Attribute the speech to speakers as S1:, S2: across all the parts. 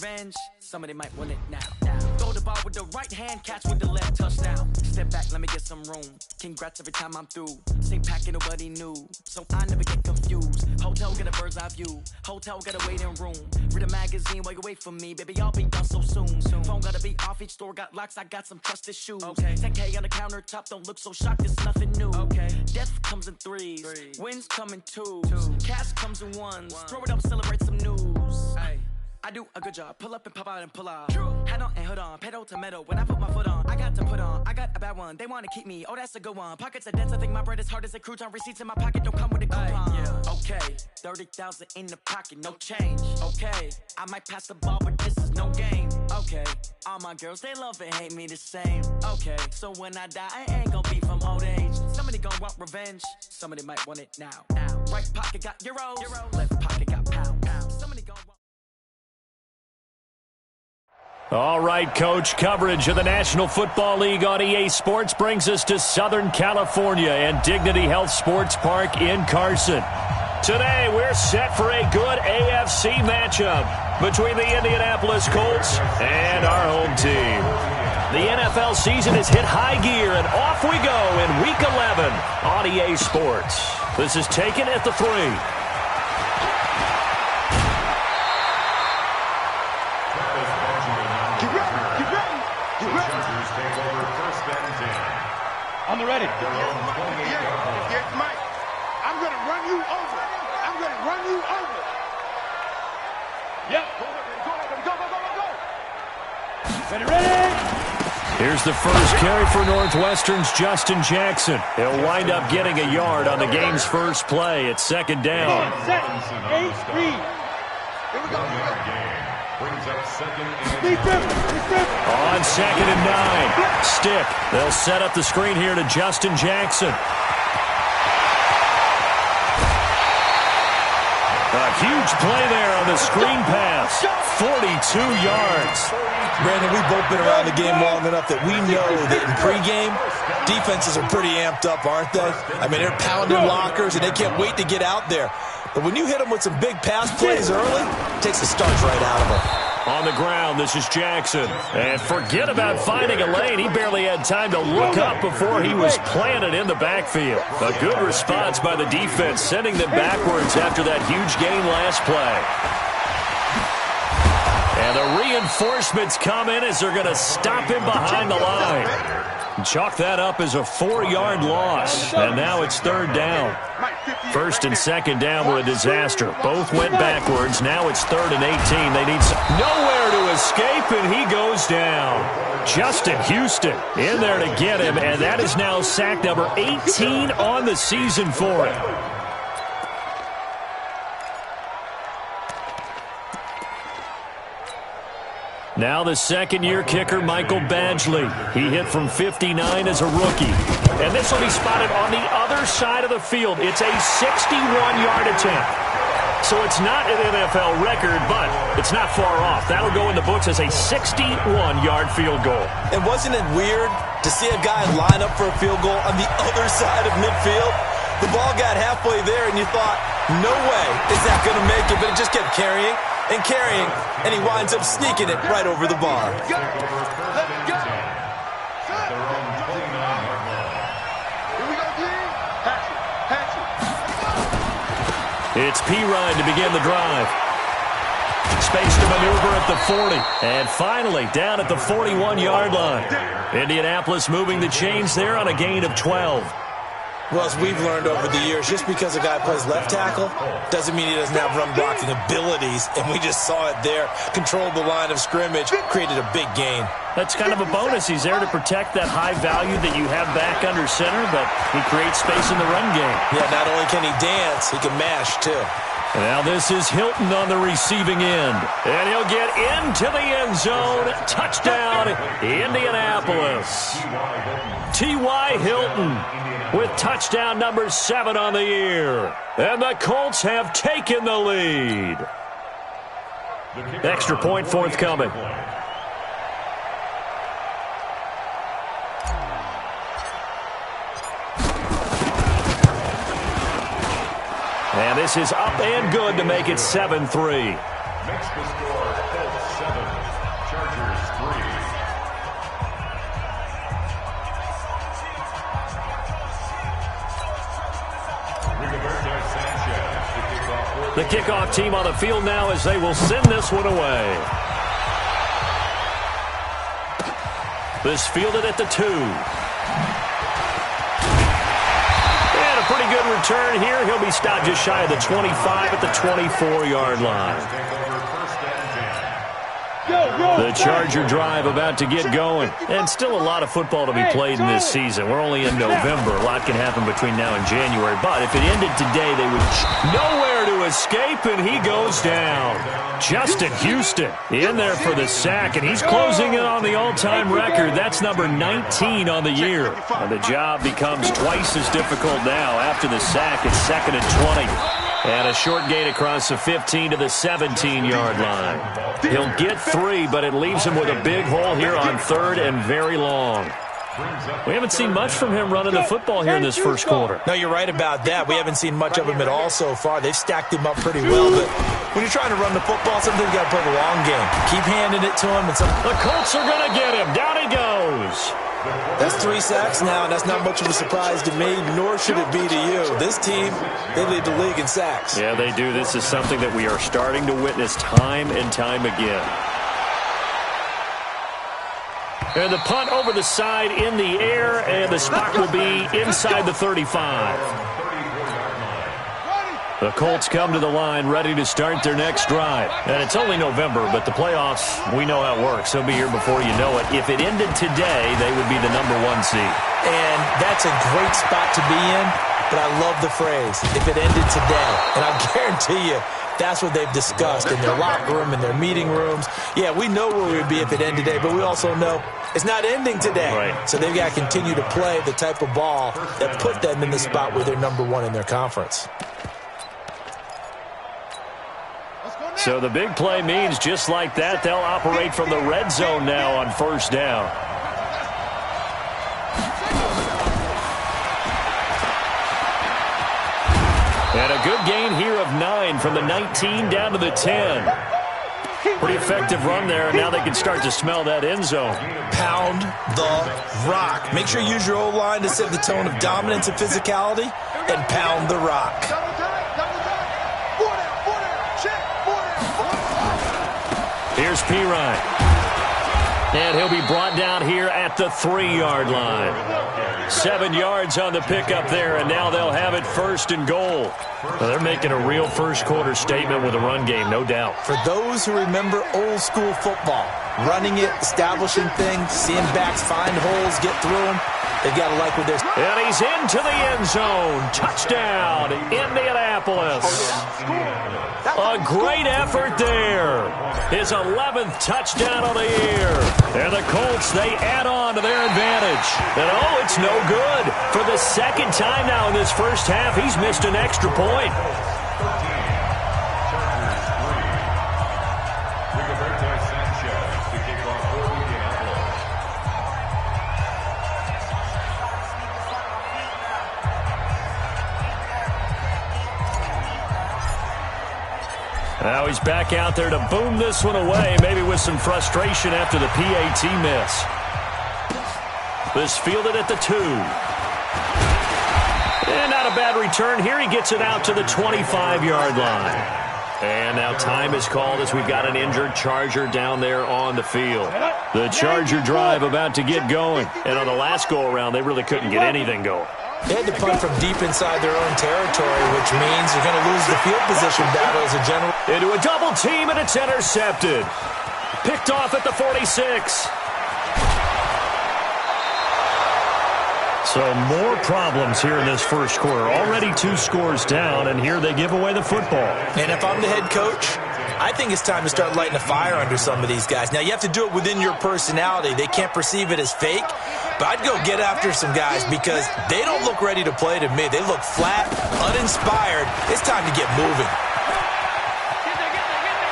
S1: revenge, somebody might want it now. Throw the ball with the right hand, catch with the left, touchdown. Step back, let me get some room. Congrats every time I'm through. Same packing, nobody new, so I never get confused. Hotel get a bird's eye view. Hotel got a waiting room. Read a magazine while you wait for me, baby. I'll be done so soon. Phone gotta be off, each store got locks. I got some trusted shoes. 10K on the countertop, don't look so shocked. It's nothing new. Death comes in threes, wins come in twos, cash comes in ones. Throw it up, celebrate some news. I do a good job, pull up and pop out and pull out. Hat on and hood on, pedal to metal. When I put my foot on, I got to put on. I got a bad one, they wanna keep me. Oh, that's a good one. Pockets are dense, I think my bread is hard as a crouton. Receipts in my pocket don't come with a coupon. Okay, 30,000 in the pocket, no change. Okay, I might pass the ball, but this is no game. Okay, all my girls, they love and hate me the same. Okay, so when I die, I ain't gonna be from old age. Somebody gon' want revenge, somebody might want it now. Right pocket got euros, left pocket got pounds. Somebody gon' want.
S2: All right, Coach, coverage of the National Football League on EA Sports brings us to Southern California and Dignity Health Sports Park in Carson. Today, we're set for a good AFC matchup between the Indianapolis Colts and our home team. The NFL season has hit high gear, and off we go in Week 11 on EA Sports. This is taken at the 3.
S3: On the ready. Yes, Mike. I'm going to run you over. I'm going to run you over. Yep. Go. Ready.
S2: Here's the first carry for Northwestern's Justin Jackson. He'll wind up getting a yard on the game's first play at second down.
S3: Set. 8-3. Here we go. Brings up second
S2: on 2nd and 9. Stick. They'll set up the screen here to Justin Jackson. A huge play there on the screen pass. 42 yards.
S4: Brandon, we've both been around the game long enough that we know that in pregame, defenses are pretty amped up, aren't they? I mean, they're pounding lockers, and they can't wait to get out there. But when you hit them with some big pass plays early, it takes the starch right out of them.
S2: On the ground, this is Jackson. And forget about finding a lane. He barely had time to look up before he was planted in the backfield. A good response by the defense, sending them backwards after that huge gain last play. And the reinforcements come in as they're going to stop him behind the line. Chalk that up as a 4-yard loss. And now it's 3rd down. 1st and 2nd down were a disaster. Both went backwards. Now it's 3rd and 18. They need nowhere to escape, and he goes down. Justin Houston in there to get him, and that is now sack number 18 on the season for him. Now the second-year kicker, Michael Badgley. He hit from 59 as a rookie. And this will be spotted on the other side of the field. It's a 61-yard attempt. So it's not an NFL record, but it's not far off. That'll go in the books as a 61-yard field goal.
S4: And wasn't it weird to see a guy line up for a field goal on the other side of midfield? The ball got halfway there, and you thought, no way is that going to make it, but it just kept carrying and carrying, and he winds up sneaking it right over the bar.
S3: Let's go. Here we go, team. Patch it.
S2: It's P-Ryan to begin the drive. Space to maneuver at the 40. And finally, down at the 41-yard line. Indianapolis moving the chains there on a gain of 12.
S4: Well, as we've learned over the years, just because a guy plays left tackle doesn't mean he doesn't have run-blocking abilities, and we just saw it there. Controlled the line of scrimmage, created a big gain.
S2: That's kind of a bonus. He's there to protect that high value that you have back under center, but he creates space in the run game.
S4: Yeah, not only can he dance, he can mash, too.
S2: And now this is Hilton on the receiving end. And he'll get into the end zone. Touchdown, Indianapolis. T.Y. Hilton with touchdown number 7 on the year. And the Colts have taken the lead. Extra point forthcoming. And this is up and good to make it 7-3.
S5: Makes the score Colts
S2: The kickoff team on the field now as they will send this one away. This fielded at the 2. And a pretty good return here. He'll be stopped just shy of the 25 at the 24-yard line. The Charger drive about to get going. And still a lot of football to be played in this season. We're only in November. A lot can happen between now and January. But if it ended today, they would nowhere to escape, and he goes down. Justin Houston in there for the sack, and he's closing in on the all-time record. That's number 19 on the year. And the job becomes twice as difficult now after the sack. It's 2nd and 20. And a short gain across the 15 to the 17-yard line. He'll get 3, but it leaves him with a big hole here on 3rd and very long. We haven't seen much from him running the football here in this first quarter.
S4: No, you're right about that. We haven't seen much of him at all so far. They've stacked him up pretty well, but when you're trying to run the football, sometimes you got to play the long game. Keep handing it to him. And
S2: the Colts are going to get him. Down he goes.
S4: That's 3 sacks now, and that's not much of a surprise to me, nor should it be to you. This team, they lead the league in sacks.
S2: Yeah, they do. This is something that we are starting to witness time and time again. And the punt over the side in the air, and the spot will be inside the 35. The Colts come to the line ready to start their next drive. And it's only November, but the playoffs, we know how it works. They'll be here before you know it. If it ended today, they would be the number 1 seed.
S4: And that's a great spot to be in, but I love the phrase, if it ended today. And I guarantee you, that's what they've discussed in their locker room, in their meeting rooms. Yeah, we know where we would be if it ended today, but we also know it's not ending today.
S2: Right.
S4: So they've got to continue to play the type of ball that put them in the spot where they're number 1 in their conference.
S2: So the big play means just like that, they'll operate from the red zone now on 1st down. And a good gain here of 9 from the 19 down to the 10. Pretty effective run there, and now they can start to smell that end zone.
S4: Pound the rock. Make sure you use your O-line to set the tone of dominance and physicality, and pound the rock.
S2: Here's Pirine. And he'll be brought down here at the 3-yard line. 7 yards on the pickup there, and now they'll have it 1st and goal. Well, they're making a real first-quarter statement with a run game, no doubt.
S4: For those who remember old-school football, running it, establishing things, seeing backs find holes, get through them, they've got to like what they're...
S2: And he's into the end zone. Touchdown, Indianapolis. A great effort there. His 11th touchdown of the year. And the Colts, they add on to their advantage. And, oh, it's no good. For the 2nd time now in this first half, he's missed an extra point. Now he's back out there to boom this one away, maybe with some frustration after the PAT miss. This fielded at the 2. And not a bad return here. He gets it out to the 25-yard line. And now time is called as we've got an injured Charger down there on the field. The Charger drive about to get going. And on the last go-around, they really couldn't get anything going.
S4: They had to punt from deep inside their own territory, which means they're going to lose the field position battle as a general.
S2: Into a double team, and it's intercepted. Picked off at the 46. So more problems here in this first quarter. Already 2 scores down, and here they give away the football.
S4: And if I'm the head coach, I think it's time to start lighting a fire under some of these guys. Now, you have to do it within your personality. They can't perceive it as fake. But I'd go get after some guys because they don't look ready to play to me. They look flat, uninspired. It's time to get moving.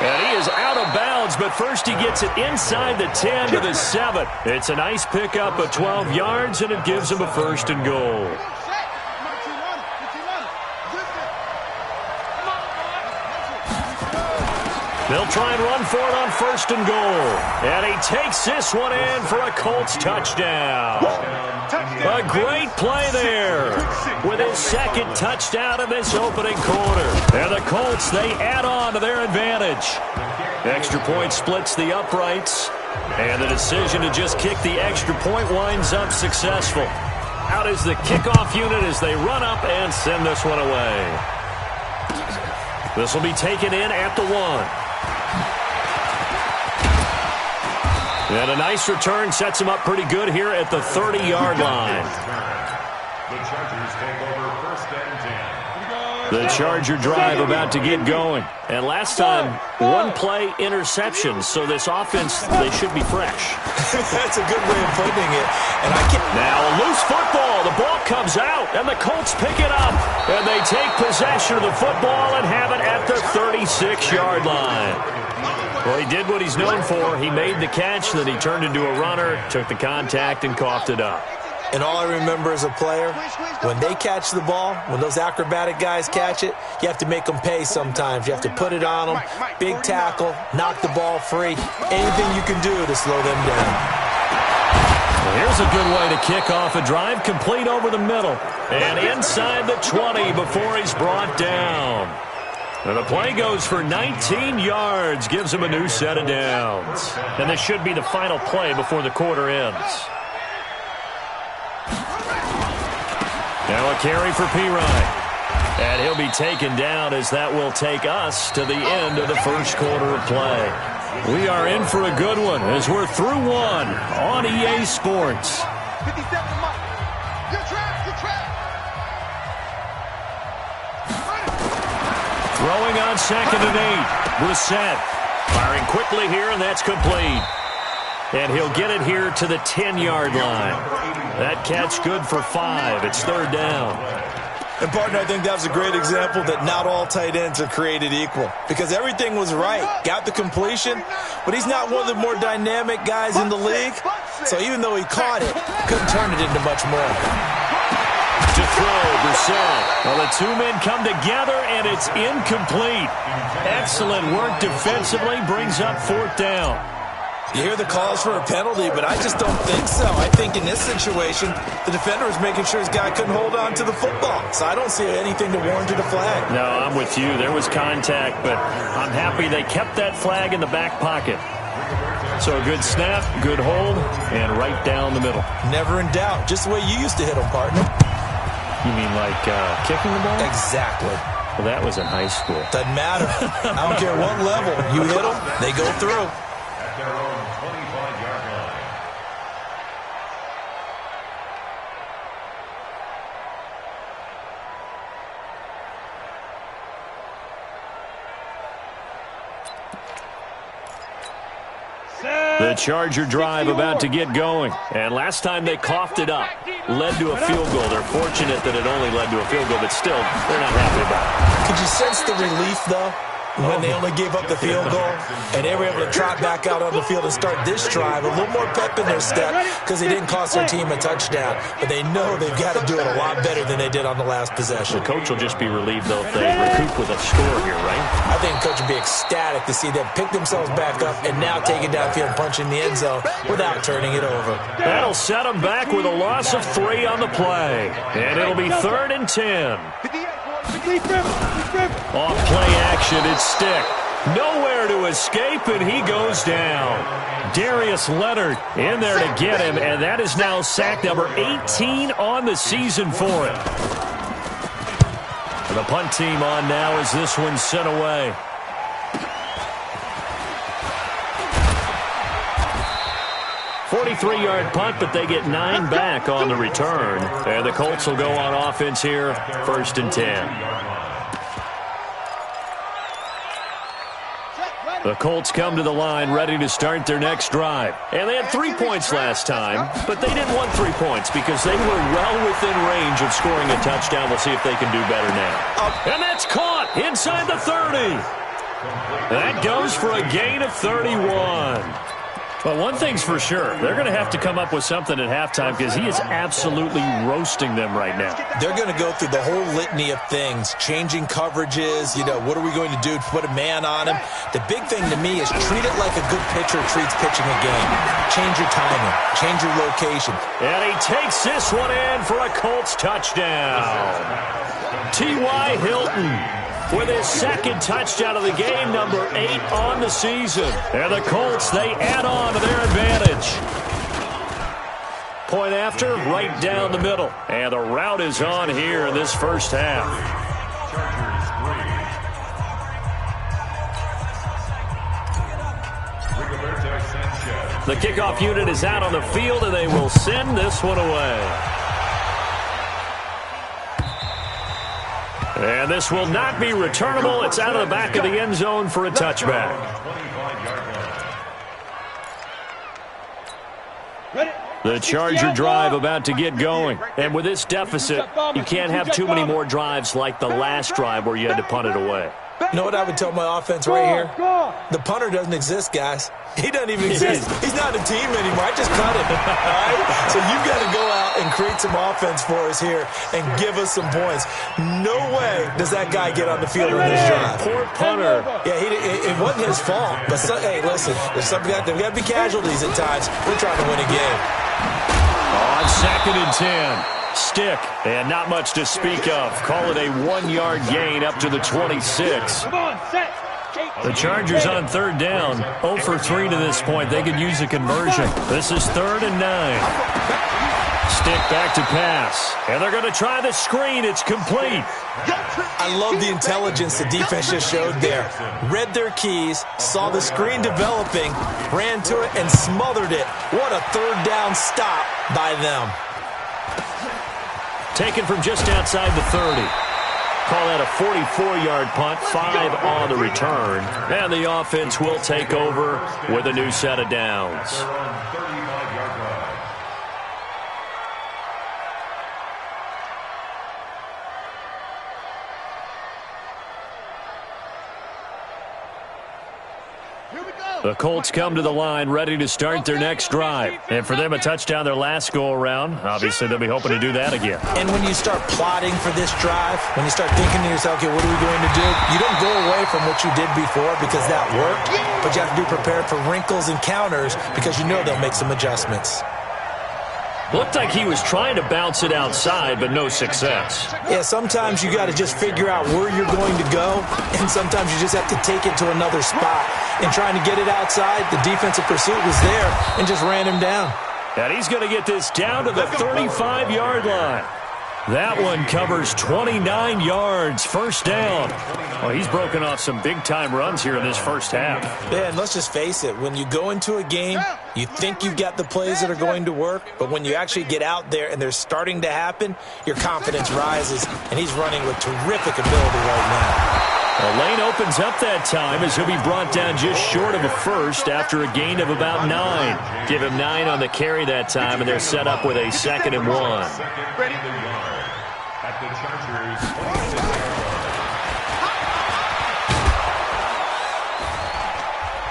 S2: And he is out of bounds, but first he gets it inside the 10 to the 7. It's a nice pickup of 12 yards, and it gives him a 1st and goal. They'll try and run for it on 1st and goal. And he takes this one in for a Colts touchdown. A great play there with his 2nd touchdown of this opening quarter. And the Colts, they add on to their advantage. Extra point splits the uprights. And the decision to just kick the extra point winds up successful. Out is the kickoff unit as they run up and send this one away. This will be taken in at the 1. And a nice return sets him up pretty good here at the 30-yard line.
S5: The Chargers take over 1st and 10.
S2: The Charger drive about to get going. And last time, 1 play interception, so this offense, they should be fresh.
S4: That's a good way of putting it. And I can't...
S2: Now a loose football. The ball comes out, and the Colts pick it up. And they take possession of the football and have it at the 36-yard line. Well, he did what he's known for. He made the catch, then he turned into a runner, took the contact, and coughed it up.
S4: And all I remember as a player, when they catch the ball, when those acrobatic guys catch it, you have to make them pay sometimes. You have to put it on them, big tackle, knock the ball free. Anything you can do to slow them down.
S2: Well, here's a good way to kick off a drive, complete over the middle. And inside the 20 before he's brought down. And the play goes for 19 yards, gives him a new set of downs. And this should be the final play before the quarter ends. Now a carry for Pirine. And he'll be taken down as that will take us to the end of the first quarter of play. We are in for a good one as we're through 1 on EA Sports.
S3: 57 Mike. You're trapped.
S2: Throwing on 2nd and 8. Brissett firing quickly here, and that's complete. And he'll get it here to the 10-yard line. That catch good for 5. It's 3rd down.
S4: And, partner, I think that was a great example that not all tight ends are created equal. Because everything was right. Got the completion, but he's not one of the more dynamic guys in the league. So even though he caught it, couldn't turn it into much more.
S2: To throw, Brissett. Well, the 2 men come together, and it's incomplete. Excellent work defensively, brings up 4th down.
S4: You hear the calls for a penalty, but I just don't think so. I think in this situation, the defender was making sure his guy couldn't hold on to the football. So I don't see anything to warrant a flag.
S2: No, I'm with you. There was contact, but I'm happy they kept that flag in the back pocket. So a good snap, good hold, and right down the middle.
S4: Never in doubt. Just the way you used to hit them, partner.
S2: You mean like kicking the ball?
S4: Exactly.
S2: Well, that was in high school.
S4: Doesn't matter. I don't care what level. You hit them, they go through.
S5: At their own 25-yard line.
S2: The Charger drive about to get going. And last time they coughed it up. Led to a field goal. They're fortunate that it only led to a field goal, but still, they're not happy about it.
S4: Could you sense the relief, though, when they only gave up the field goal and they were able to trot back out on the field and start this drive? A little more pep in their step because they didn't cost their team a touchdown. But they know they've got to do it a lot better than they did on the last possession.
S2: The coach will just be relieved, though, if they recoup with a score here, right?
S4: I think the coach would be ecstatic to see them pick themselves back up and now take it downfield and punch in the end zone without turning it over.
S2: That'll set them back with a loss of 3 on the play. And it'll be 3rd and 10. Off play action, it's Stick. Nowhere to escape, and he goes down. Darius Leonard in there to get him, and that is now sack number 18 on the season for him. And the punt team on now as this one's sent away. .43-yard punt, but they get 9 back on the return. And the Colts will go on offense here, 1st and 10. The Colts come to the line ready to start their next drive. And they had 3 points last time, but they didn't want 3 points because they were well within range of scoring a touchdown. We'll see if they can do better now. And that's caught inside the 30. That goes for a gain of 31. Well, one thing's for sure. They're going to have to come up with something at halftime because he is absolutely roasting them right now.
S4: They're going to go through the whole litany of things, changing coverages, what are we going to do to put a man on him? The big thing to me is treat it like a good pitcher treats pitching a game. Change your timing, change your location.
S2: And he takes this one in for a Colts touchdown. T.Y. Hilton with his second touchdown of the game, number 8 on the season. And the Colts, they add on to their advantage. Point after, right down the middle. And the route is on here in this first half. The kickoff unit is out on the field, and they will send this one away. And this will not be returnable. It's out of the back of the end zone for a touchback. The Charger drive about to get going. And with this deficit, you can't have too many more drives like the last drive where you had to punt it away.
S4: You know what I would tell my offense right here? The punter doesn't exist, guys. He doesn't even exist. He's not a team anymore. I just cut him. All right? So you've got to go out and create some offense for us here and give us some points. No way does that guy get on the field in this drive.
S2: Poor punter.
S4: Yeah, it wasn't his fault. But, hey, listen, there's got to be casualties at times. We're trying to win a game.
S2: On 2nd and 10. Stick, and not much to speak of. Call it a 1-yard gain up to the 26. The Chargers on 3rd down. 0 for 3 to this point. They could use a conversion. This is 3rd and 9. Stick back to pass. And they're going to try the screen. It's complete.
S4: I love the intelligence the defense just showed there. Read their keys, saw the screen developing, ran to it, and smothered it. What a 3rd down stop by them.
S2: Taken from just outside the 30. Call that a 44-yard punt, 5 on the return. And the offense will take over with a new set of downs. The Colts come to the line ready to start their next drive. And for them, a touchdown their last go-around. Obviously, they'll be hoping to do that again.
S4: And when you start plotting for this drive, when you start thinking to yourself, okay, what are we going to do? You don't go away from what you did before because that worked, but you have to be prepared for wrinkles and counters because you know they'll make some adjustments.
S2: Looked like he was trying to bounce it outside, but no success.
S4: Yeah, sometimes you got to just figure out where you're going to go, and sometimes you just have to take it to another spot. And trying to get it outside, the defensive pursuit was there and just ran him down.
S2: And he's going to get this down to the 35-yard line. That one covers 29 yards, first down. Well, he's broken off some big-time runs here in this first half.
S4: Yeah, and let's just face it. When you go into a game, you think you've got the plays that are going to work, but when you actually get out there and they're starting to happen, your confidence rises, and he's running with terrific ability right now.
S2: The lane opens up that time as he'll be brought down just short of a first after a gain of about 9. Give him 9 on the carry that time, and they're set up with a 2nd and 1.
S5: At the Chargers.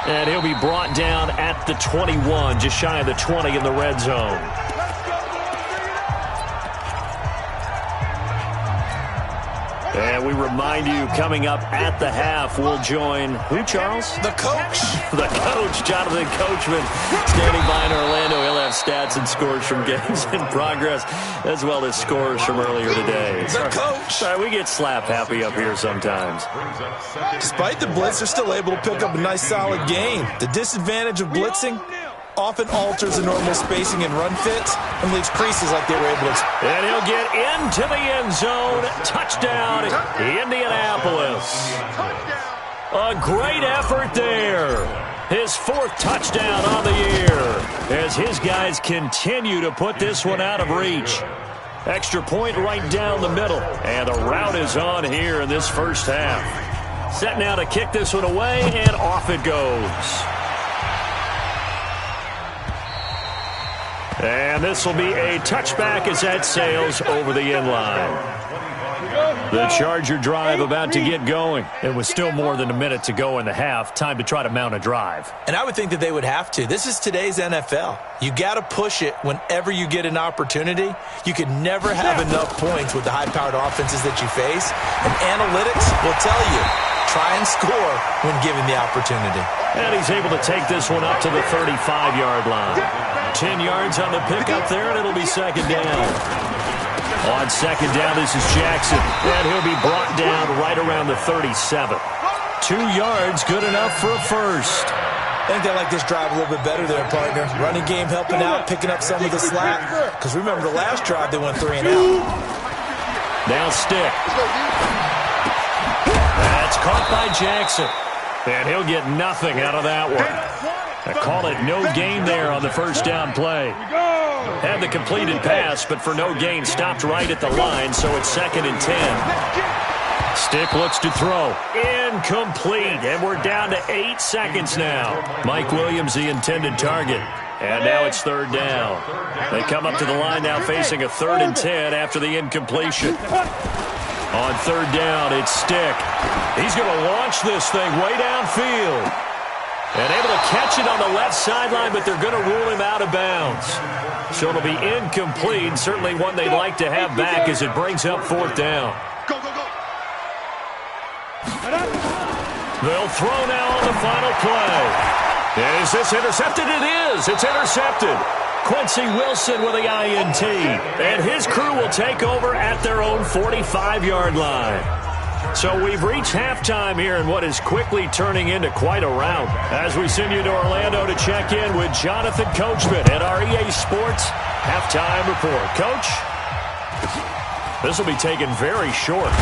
S2: And he'll be brought down at the 21, just shy of the 20 in the red zone. And we remind you, coming up at the half, we'll join who, Charles?
S4: The coach.
S2: The coach, Jonathan Coachman, standing by in Orlando. He'll have stats and scores from games in progress, as well as scores from earlier today.
S4: The coach.
S2: Sorry, we get slap happy up here sometimes.
S4: Despite the blitz, they're still able to pick up a nice, solid game. The disadvantage of blitzing often alters the normal spacing and run fits and leaves creases like they were able to.
S2: And he'll get into the end zone. Touchdown, Indianapolis. A great effort there. His 4th touchdown on the year as his guys continue to put this one out of reach. Extra point right down the middle. And the route is on here in this first half. Set now to kick this one away, and off it goes. And this will be a touchback as that sails over the end line. The Charger drive about to get going. It was still more than a minute to go in the half. Time to try to mount a drive.
S4: And I would think that they would have to. This is today's NFL. You got to push it whenever you get an opportunity. You can never have enough points with the high-powered offenses that you face. And analytics will tell you, try and score when given the opportunity.
S2: And he's able to take this one up to the 35-yard line. 10 yards on the pickup there, and it'll be second down. On second down, this is Jackson. And he'll be brought down right around the 37. 2 yards, good enough for a first.
S4: I think they like this drive a little bit better there, partner. Running game helping out, picking up some of the slack. Because remember, the last drive, they went 3 and out.
S2: Now stick. That's caught by Jackson. And he'll get nothing out of that one. I call it no gain there on the first down play. Had the completed pass, but for no gain, stopped right at the line, so it's 2nd and 10. Stick looks to throw. Incomplete, and we're down to 8 seconds now. Mike Williams, the intended target. And now it's 3rd down. They come up to the line now facing a 3rd and 10 after the incompletion. On 3rd down, it's Stick. He's going to launch this thing way downfield. And able to catch it on the left sideline, but they're going to rule him out of bounds. So it'll be incomplete, certainly one they'd like to have back as it brings up 4th down. They'll throw now on the final play. Is this intercepted? It is. It's intercepted. Quincy Wilson with the INT. And his crew will take over at their own 45-yard line. So we've reached halftime here in what is quickly turning into quite a rout. As we send you to Orlando to check in with Jonathan Coachman at our EA Sports Halftime Report. Coach, this will be taken very short.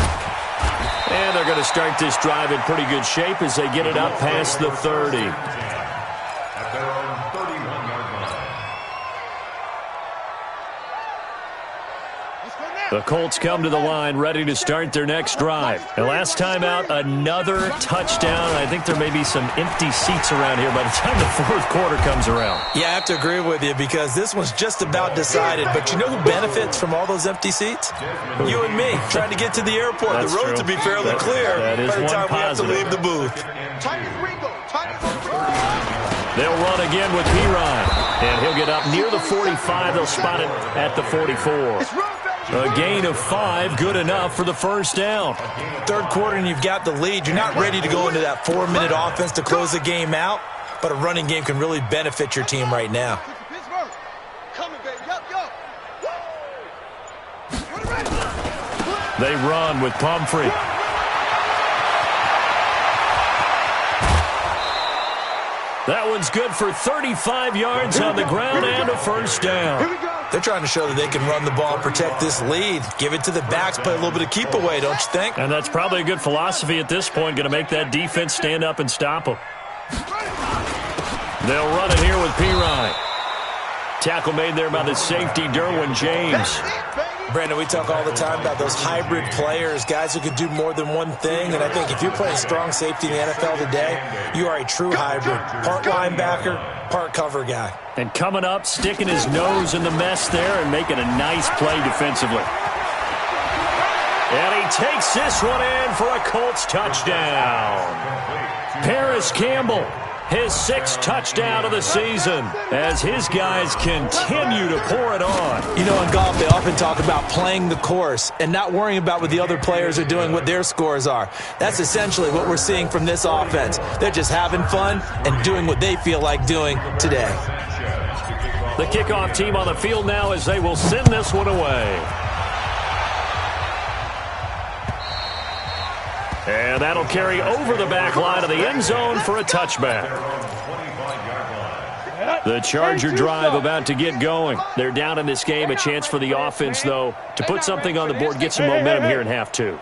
S2: And they're going to start this drive in pretty good shape as they get it up past the 30.
S5: At their own 31-yard line.
S2: The Colts come to the line ready to start their next drive. And last time out, another touchdown. I think there may be some empty seats around here by the time the 4th quarter comes around.
S4: Yeah, I have to agree with you because this one's just about decided. But you know who benefits from all those empty seats? You and me, trying to get to the airport.
S2: That's
S4: the roads
S2: true.
S4: will be fairly clear
S2: that is
S4: by the time
S2: one
S4: we have to
S2: positive.
S4: leave the booth.
S2: They'll run again with P-Ryan. And he'll get up near the 45. They'll spot it at the 44. A gain of 5, good enough for the first down.
S4: 3rd quarter and you've got the lead. You're not ready to go into that 4-minute offense to close the game out, but a running game can really benefit your team right now.
S2: They run with Pumphrey. That one's good for 35 yards on the ground and a first down.
S4: They're trying to show that they can run the ball and protect this lead. Give it to the backs, play a little bit of keep away, don't you think?
S2: And that's probably a good philosophy at this point, going to make that defense stand up and stop them. They'll run it here with P-Ryan. Tackle made there by the safety, Derwin James.
S4: Brandon, we talk all the time about those hybrid players, guys who can do more than one thing. And I think if you're playing strong safety in the NFL today, you are a true hybrid. Part linebacker, part cover guy.
S2: And coming up, sticking his nose in the mess there and making a nice play defensively. And he takes this one in for a Colts touchdown. Paris Campbell, his 6th touchdown of the season as his guys continue to pour it on.
S4: You know, in golf, they often talk about playing the course and not worrying about what the other players are doing, what their scores are. That's essentially what we're seeing from this offense. They're just having fun and doing what they feel like doing today.
S2: The kickoff team on the field now as they will send this one away. And that'll carry over the back line of the end zone for a touchback. The Charger drive about to get going. They're down in this game. A chance for the offense, though, to put something on the board, get some momentum here in half 2.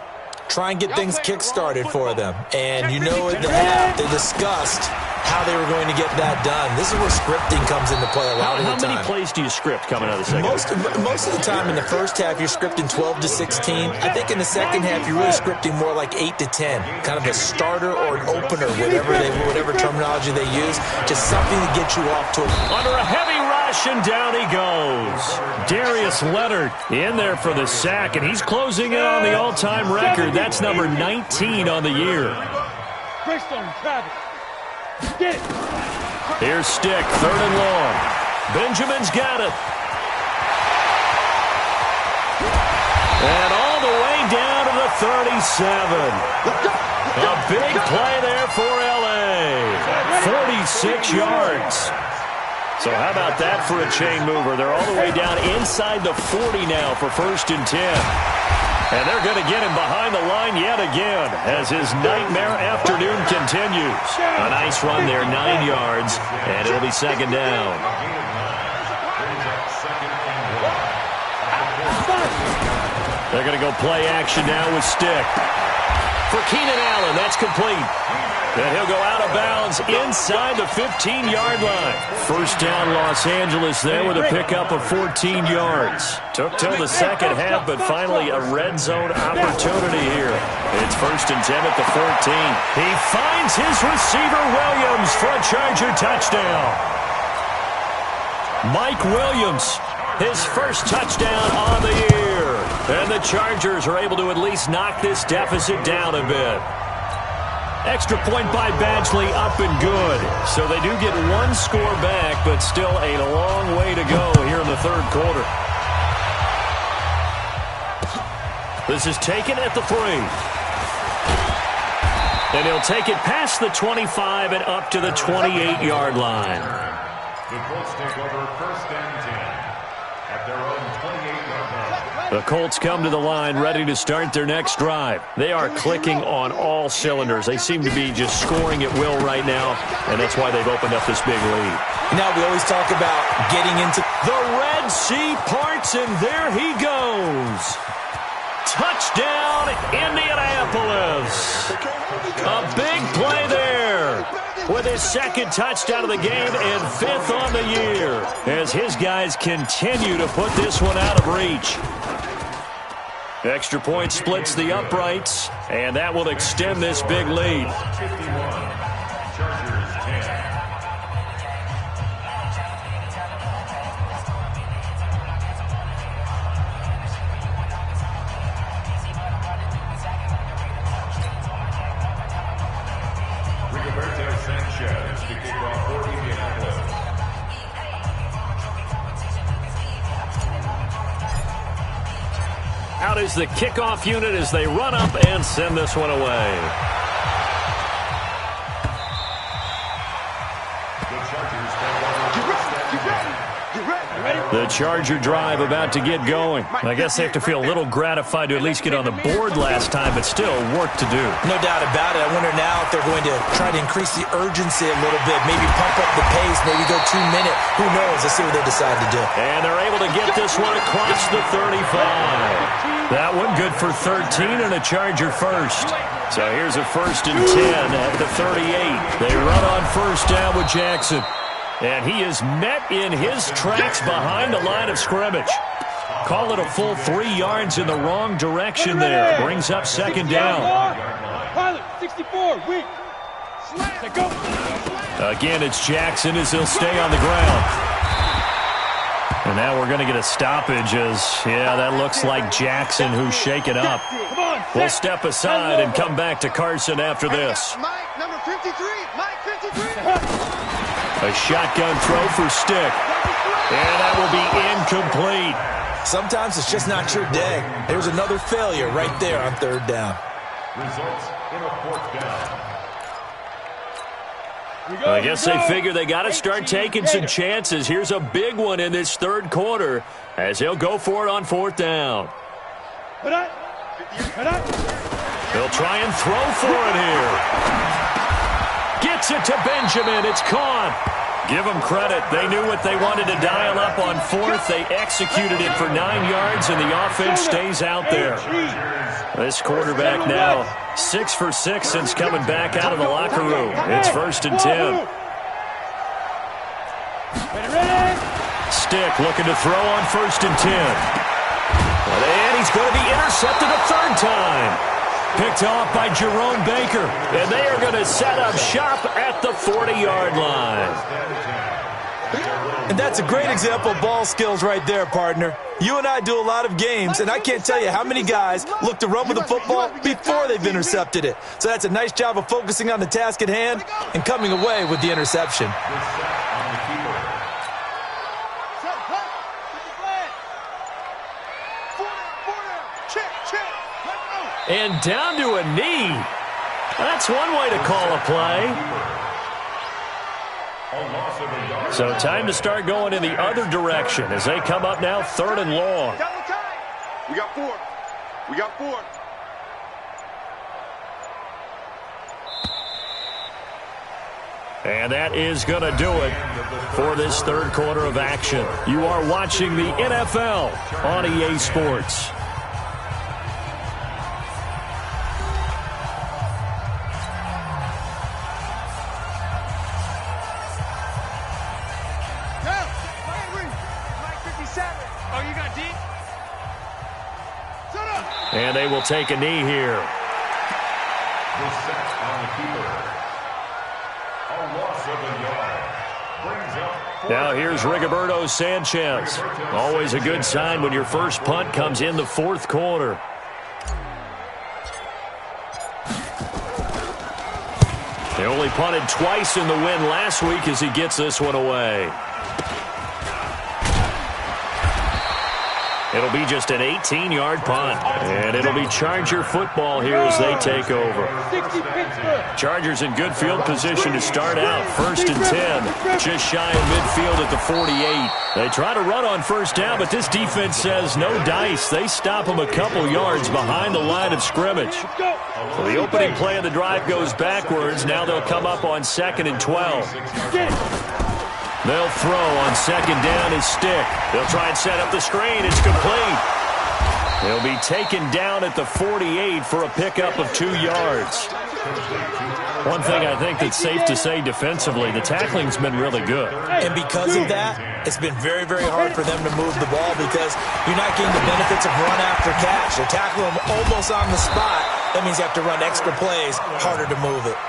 S4: Try and get things kick-started for them. And you know at the half, they discussed how they were going to get that done. This is where scripting comes into play a lot of the time.
S2: How many plays do you script coming out of the second?
S4: Most of the time in the first half, you're scripting 12 to 16. I think in the second half, you're really scripting more like 8 to 10. Kind of a starter or an opener, whatever terminology they use. Just something to get you off to
S2: Under a heavy run. rush, and down he goes. Darius Leonard in there for the sack, and he's closing in on the all-time record. That's number 19 on the year. Here's Stick, 3rd and long. Benjamin's got it. And all the way down to the 37. A big play there for L.A. 46 yards. So how about that for a chain mover? They're all the way down inside the 40 now for 1st and 10. And they're going to get him behind the line yet again as his nightmare afternoon continues. A nice run there, 9 yards, and it'll be 2nd down. They're going to go play action now with Stick. For Keenan Allen, that's complete. And he'll go out of bounds inside the 15-yard line. 1st down Los Angeles there with a pickup of 14 yards. Took till the 2nd half, but finally a red zone opportunity here. It's 1st and 10 at the 14. He finds his receiver Williams for a Charger touchdown. Mike Williams, his first touchdown on the year. And the Chargers are able to at least knock this deficit down a bit. Extra point by Badgley, up and good. So they do get 1 score back, but still a long way to go here in the 3rd quarter. This is taken at the 3. And he'll take it past the 25 and up to the 28-yard line.
S5: The Colts take over 1st and 10 at their own 28-yard line.
S2: The Colts come to the line ready to start their next drive. They are clicking on all cylinders. They seem to be just scoring at will right now, and that's why they've opened up this big lead.
S4: Now we always talk about getting into
S2: the Red Sea parts, and there he goes. Touchdown, Indianapolis. A big play there with his 2nd touchdown of the game and 5th on the year as his guys continue to put this one out of reach. Extra point splits the uprights, and that will extend this big lead.
S5: 51, Chargers 10. Rigoberto Sanchez to kick off for Indianapolis.
S2: Out is the kickoff unit as they run up and send this one away. The Charger drive about to get going. I guess they have to feel a little gratified to at least get on the board last time, but still work to do.
S4: No doubt about it. I wonder now if they're going to try to increase the urgency a little bit, maybe pump up the pace, maybe go 2-minute. Who knows? Let's see what they decide to do.
S2: And they're able to get this one across the 35. That one good for 13 and a Charger first. So here's a 1st and 10 at the 38. They run on 1st down with Jackson. And he is met in his tracks behind the line of scrimmage. Call it a full 3 yards in the wrong direction there. Brings up 2nd down.
S3: Pilot, 64, weak. Go.
S2: Again, it's Jackson as he'll stay on the ground. And now we're going to get a stoppage as, yeah, that looks like Jackson who's shaken up. We'll step aside and come back to Carson after this.
S3: Mike, number 53. Mike, 53.
S2: A shotgun throw for Stick. And that will be incomplete.
S4: Sometimes it's just not your day. There's another failure right there on 3rd down.
S5: Results in a 4th down.
S2: I guess they figure they got to start taking some chances. Here's a big one in this 3rd quarter as he'll go for it on 4th down. They'll try and throw for it here. Gets it to Benjamin. It's caught. Give them credit. They knew what they wanted to dial up on 4th. They executed it for 9 yards, and the offense stays out there. This quarterback now 6 for 6 since coming back out of the locker room. It's 1st and 10. Stick looking to throw on 1st and 10. And he's going to be intercepted a 3rd time. Picked off by Jerome Baker. And they are going to set up shop at the 40-yard line.
S4: And that's a great example of ball skills right there, partner. You and I do a lot of games, and I can't tell you how many guys look to run with the football before they've intercepted it. So that's a nice job of focusing on the task at hand and coming away with the interception.
S2: And down to a knee. That's one way to call a play. So time to start going in the other direction as they come up now 3rd and long.
S3: We got 4. We got 4.
S2: And that is going to do it for this 3rd quarter of action. You are watching the NFL on EA Sports. And they will take a knee here.
S5: The set on the keeper. A loss of a yard. Brings up
S2: Now here's Rigoberto Sanchez. Always a good sign when your first punt comes in the 4th quarter. They only punted twice in the win last week as he gets this one away. It'll be just an 18-yard punt, and it'll be Charger football here as they take over. Chargers in good field position to start out. 1st and 10, just shy of midfield at the 48. They try to run on 1st down, but this defense says no dice. They stop them a couple yards behind the line of scrimmage. So the opening play of the drive goes backwards. Now they'll come up on 2nd and 12. They'll throw on 2nd down his stick. They'll try and set up the screen. It's complete. They'll be taken down at the 48 for a pickup of 2 yards. One thing I think that's safe to say defensively, the tackling's been really good.
S4: And because of that, it's been very, very hard for them to move the ball because you're not getting the benefits of run after catch. They're tackling them almost on the spot. That means you have to run extra plays, harder to move it.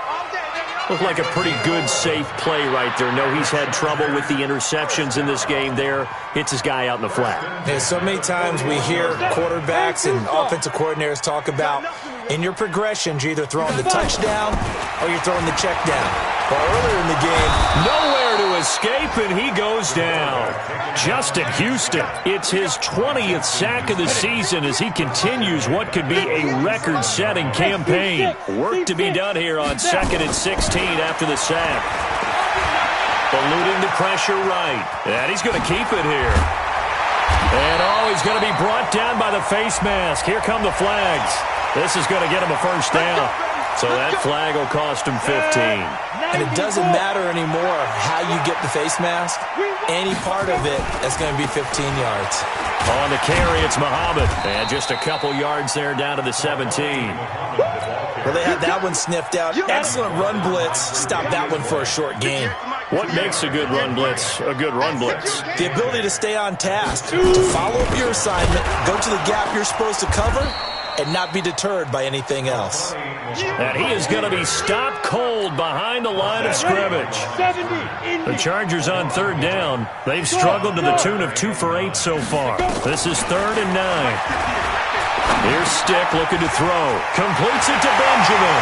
S2: Looked like a pretty good, safe play right there. No, he's had trouble with the interceptions in this game there. Hits his guy out in the flat.
S4: Yeah, so many times we hear quarterbacks and offensive coordinators talk about in your progressions, you're either throwing the touchdown or you're throwing the check down. Well, earlier in the game,
S2: nowhere to escape, and he goes down. Justin Houston, it's his 20th sack of the season as he continues what could be a record-setting campaign. Work to be done here on 2nd and 16 after the sack. Eluding the pressure right. And he's going to keep it here. And, he's going to be brought down by the face mask. Here come the flags. This is going to get him a 1st down. So that flag will cost him 15.
S4: And it doesn't matter anymore how you get the face mask. Any part of it is going to be 15 yards.
S2: On the carry, it's Muhammad. And just a couple yards there down to the 17.
S4: Well, they had that one sniffed out. Excellent run blitz. Stop that one for a short gain.
S2: What makes a good run blitz a good run blitz?
S4: The ability to stay on task, to follow up your assignment, go to the gap you're supposed to cover, and not be deterred by anything else.
S2: And he is going to be stopped cold behind the line of scrimmage. The Chargers on 3rd down. They've struggled to the tune of 2 for 8 so far. This is 3rd and 9. Here's Stick looking to throw. Completes it to Benjamin.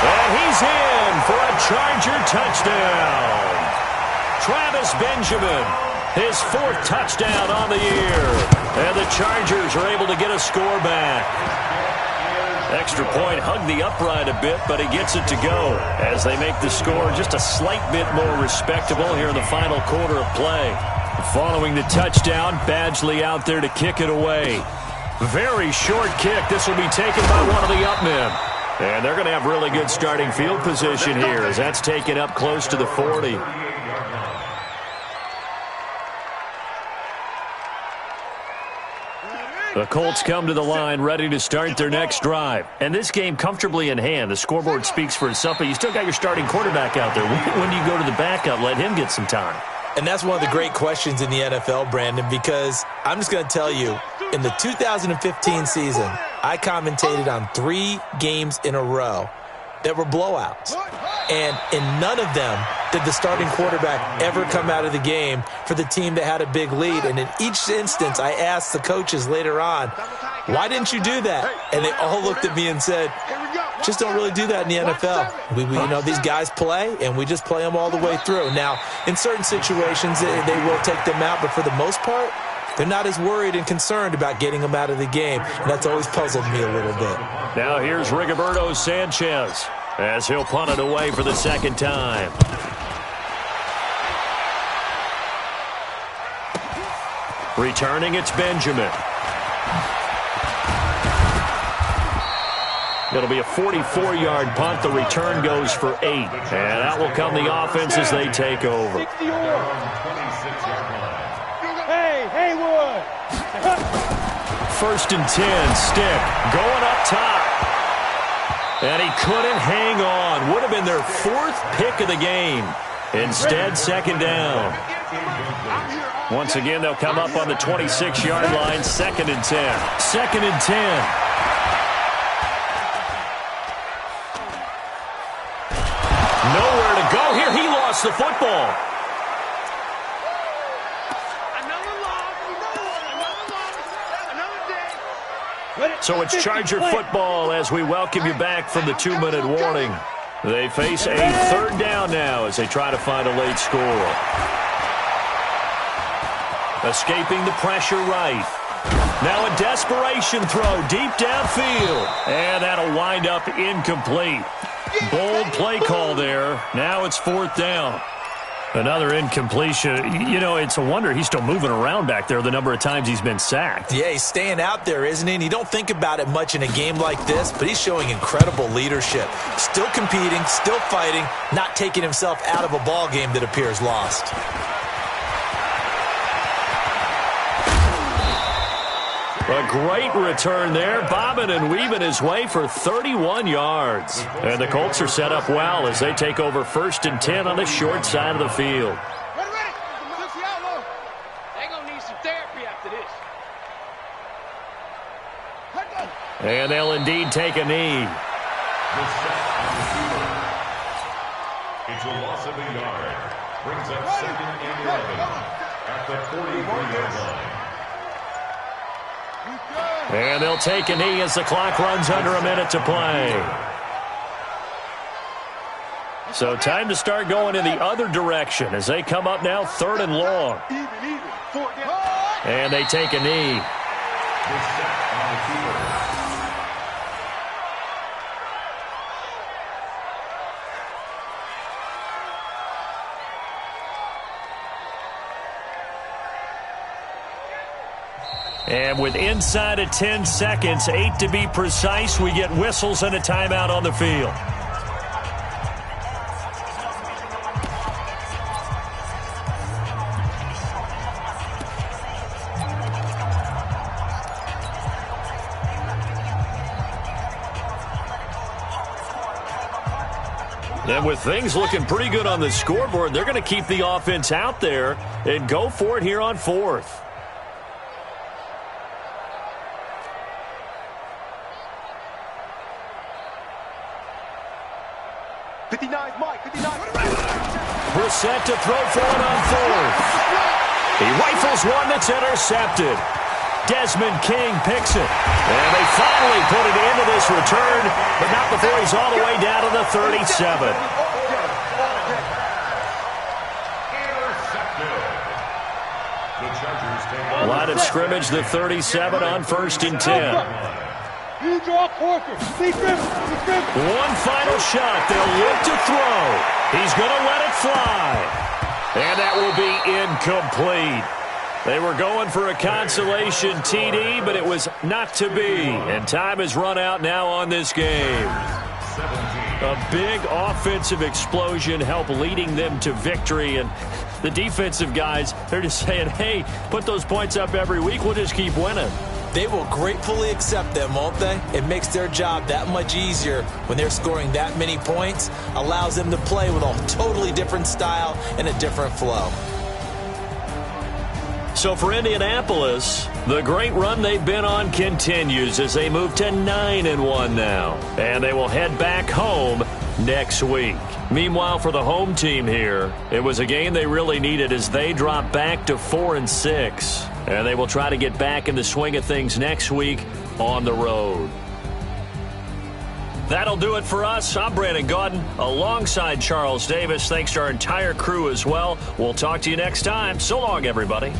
S2: And he's in for a Charger touchdown. Travis Benjamin, his 4th touchdown on the year. And the Chargers are able to get a score back. Extra point hugged the upright a bit, but he gets it to go as they make the score just a slight bit more respectable here in the final quarter of play. Following the touchdown, Badgley out there to kick it away. Very short kick. This will be taken by one of the up men. And they're going to have really good starting field position here as that's taken up close to the 40. The Colts come to the line ready to start their next drive. And this game comfortably in hand. The scoreboard speaks for itself, but you still got your starting quarterback out there. When do you go to the backup? Let him get some time.
S4: And that's one of the great questions in the NFL, Brandon, because I'm just going to tell you, in the 2015 season, I commentated on 3 games in a row that were blowouts. And in none of them did the starting quarterback ever come out of the game for the team that had a big lead. And in each instance, I asked the coaches later on, why didn't you do that? And they all looked at me and said, just don't really do that in the NFL. These guys play, and we just play them all the way through. Now, in certain situations, they will take them out, but for the most part, they're not as worried and concerned about getting them out of the game. And that's always puzzled me a little bit.
S2: Now here's Rigoberto Sanchez as he'll punt it away for the second time. Returning, it's Benjamin. It'll be a 44-yard punt. The return goes for 8. And out will come the offense as they take over.
S3: Hey, Haywood!
S2: First and 10, Stick going up top. And he couldn't hang on. Would have been their 4th pick of the game. Instead, second down. Once again, they'll come up on the 26-yard line, second and 10. Second and 10. Nowhere to go here. He lost the football. So it's Charger football as we welcome you back from the 2-minute warning. They face a third down now as they try to find a late score. Escaping the pressure right. Now a desperation throw deep downfield. And that'll wind up incomplete. Bold play call there. Now it's 4th down. Another incompletion. It's a wonder he's still moving around back there the number of times he's been sacked.
S4: Yeah, he's staying out there, isn't he? And you don't think about it much in a game like this, but he's showing incredible leadership. Still competing, still fighting, not taking himself out of a ball game that appears lost.
S2: A great return there, bobbing and weaving his way for 31 yards. And the Colts are set up well as they take over 1st and 10 on the short side of the field.
S3: They're going to need some therapy after this.
S2: And they'll indeed take a knee.
S5: It's a loss of a yard. Brings up 2nd and 11 at the 43-yard line.
S2: And they'll take a knee as the clock runs under a minute to play. So time to start going in the other direction as they come up now 3rd and long. And they take a knee. And with inside of 10 seconds, 8 to be precise, we get whistles and a timeout on the field. And with things looking pretty good on the scoreboard, they're going to keep the offense out there and go for it here on 4th. Brissett to throw for it on 4th. He rifles one that's intercepted. Desmond King picks it. And they finally put it into this return, but not before he's all the way down to the 37. Line of scrimmage, the 37 on 1st and 10. One final shot. They'll look to throw. He's going to let it fly. And that will be incomplete. They were going for a consolation TD, but it was not to be. And time has run out now on this game. A big offensive explosion helped leading them to victory. And the defensive guys, they're just saying, hey, put those points up every week. We'll just keep winning.
S4: They will gratefully accept them, won't they? It makes their job that much easier when they're scoring that many points. Allows them to play with a totally different style and a different flow.
S2: So for Indianapolis, the great run they've been on continues as they move to 9-1 now. And they will head back home next week. Meanwhile, for the home team here, it was a game they really needed as they drop back to 4-6. And they will try to get back in the swing of things next week on the road. That'll do it for us. I'm Brandon Gaudin alongside Charles Davis. Thanks to our entire crew as well. We'll talk to you next time. So long, everybody.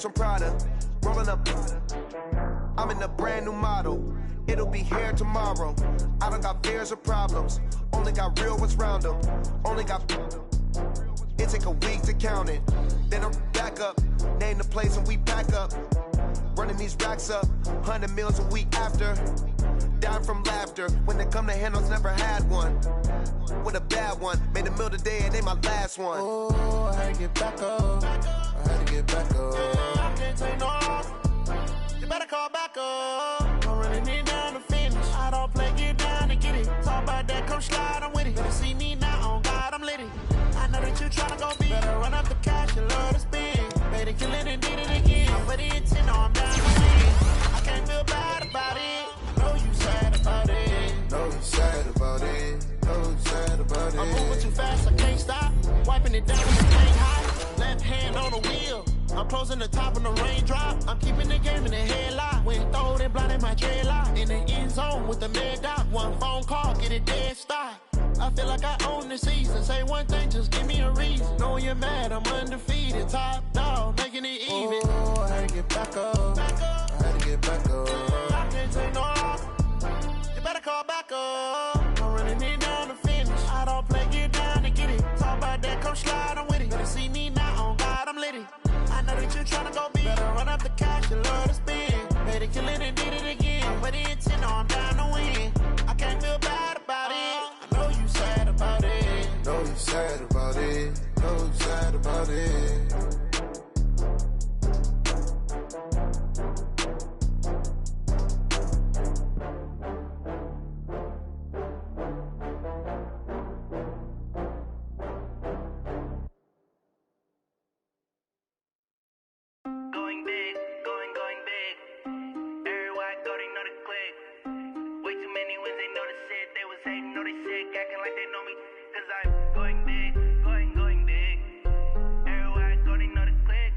S6: From Prada, rolling up. I'm in a brand new model. It'll be here tomorrow. I don't got fears or problems. Only got real ones round them. Only got. It take a week to count it. Then I'm back up. Name the place and we pack up. Running these racks up. 100 meals a week after. Down from laughter. When they come to handles, never had one. With a bad one. Made a meal today and they my last one. Oh, I had to get back up. I had to get back up. I can't take no off. You better call back up. I'm running it down to finish. I don't play, get down and get it. Talk about that, come slide, I'm with it. Better see me now, on God, I'm litty. I know that you tryna go be. Better run up the
S7: on the wheel. I'm closing the top on the raindrop. I'm keeping the game in the headlock. When throwed and blinded my dreadlock. In the end zone with the mad dot. One phone call, get it dead stop. I feel like I own the season. Say one thing, just give me a reason. Knowing you're mad, I'm undefeated. Top dog, making it even.
S6: Oh, I had to get back up. I had to get back up.
S7: I can't take no off. You better call back up. I'm running it down to finish. I don't play, get down to get it. Talk about that, come slide, I'm with it. Better see me now, on God, I'm lit it. I know that you tryna go big. Better run up the cash, you love to spend. Made it, kill it, and did it again. But the intent, I'm down to win. I can't feel bad about it. I know you sad about it.
S6: Know you sad about it. Know you sad about it.
S8: Going big, going big. Everywhere I go, they know the click. Way too many wins, they know the shit. They was hating, know they sick, acting like they know me. Cause I'm going big, going big. Everywhere I go, they know the click.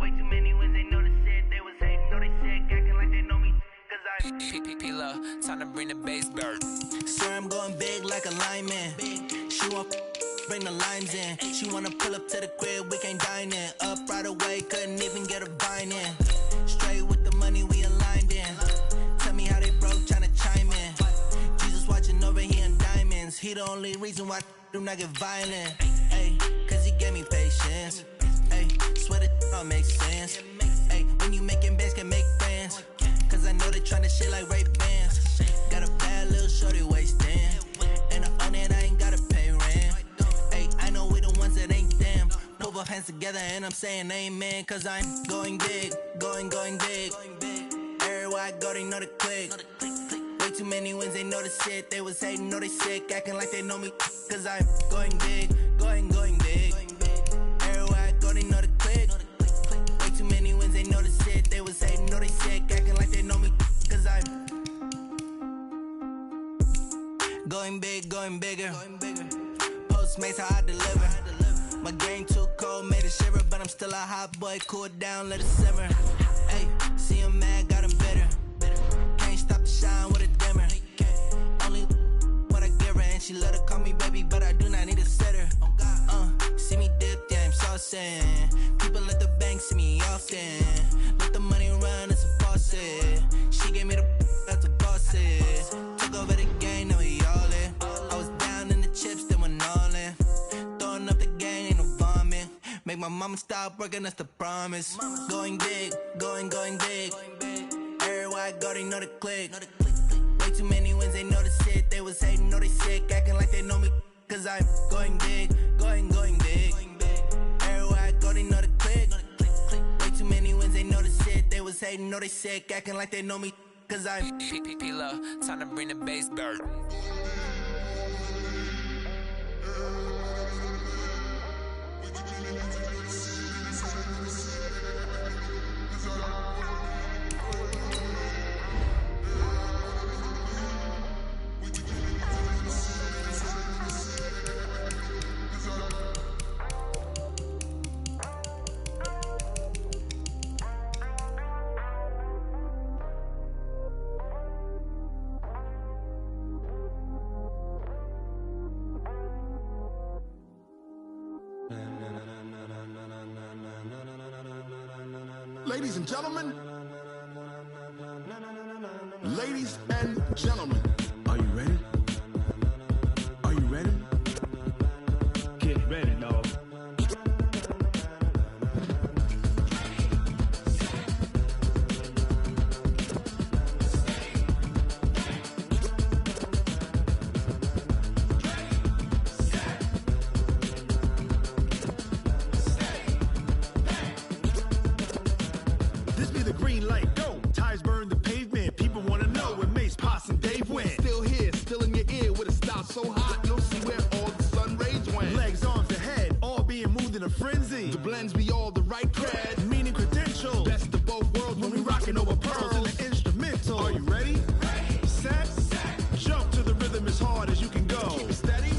S8: Way too many wins, they know the shit. They was hating, know they sick, acting like they know me. Cause I'm
S1: P-P-P-Lo, time to bring the bass bird.
S8: Swear I'm going big like a lineman. She want bring the lines in. She wanna pull up to the crib, we can't dine in. Up right away, couldn't even get a vine in. Straight with the money we aligned in. Tell me how they broke, tryna chime in. Jesus watching over here in diamonds. He the only reason why I do not get violent. Ay, cause he gave me patience. Ay, swear that all makes sense. Ay, when you making bands, can make friends. Cause I know they tryna shit like Ray-Bans. Got a bad little shorty wasting. And I own it, I ain't gotta pay rent. Ay, I know we the ones that ain't them. Put both hands together and I'm saying amen. Cause I'm going big, going big. Everywhere I go, they know the click. Way too many wins, they know the shit. They was hating, know they sick, acting like they know me. Cause I'm going big, going big. Everywhere I go, they know the click. Way too many wins, they know the shit. They was hating, know they sick, acting like they know me. Cause I'm going big, going bigger. Postmates, how I deliver. My game too cold, made it shiver. But I'm still a hot boy, cool down, let it simmer. Hey, see him mad, got him bitter. Can't stop the shine with a dimmer. Only what I give her, and she let her call me baby, but I do not need a sitter. See me dip, yeah, I'm saucing. People at the bank see me often. Let the money run, it's a faucet. She gave me the that's a boss it. Took over the game, now we all in. I was down in the chips, then went all in. Throwing up the gang, ain't no vomit. Make my mama stop working, that's the promise. Going big, going big. Everywhere I go, they know the click. Way too many wins, they know the shit. They was hating, know they sick, acting like they know me. Cause I'm going big, going big. Everywhere I go, they know the click. Way too many wins, they know the shit. They was hating, know they sick, acting like they know me. Cause I'm
S1: P-P-P-Lo, time to bring the bass bird.
S3: Ladies and gentlemen, ladies and gentlemen, are you ready? Are you ready? Get ready, dog. This be the green light, go. Tires burn the pavement. People wanna know where Mace, Potts, and Dave went. Still here, still in your ear with a style so hot, you'll see where all the sun rays went. Legs, arms, and head, all being moved in a frenzy. The blends be all the right cred, meaning credentials. Best of both worlds when we rockin' over pearls in the instrumental. Are you ready? Set. Jump to the rhythm as hard as you can go. Keep it steady,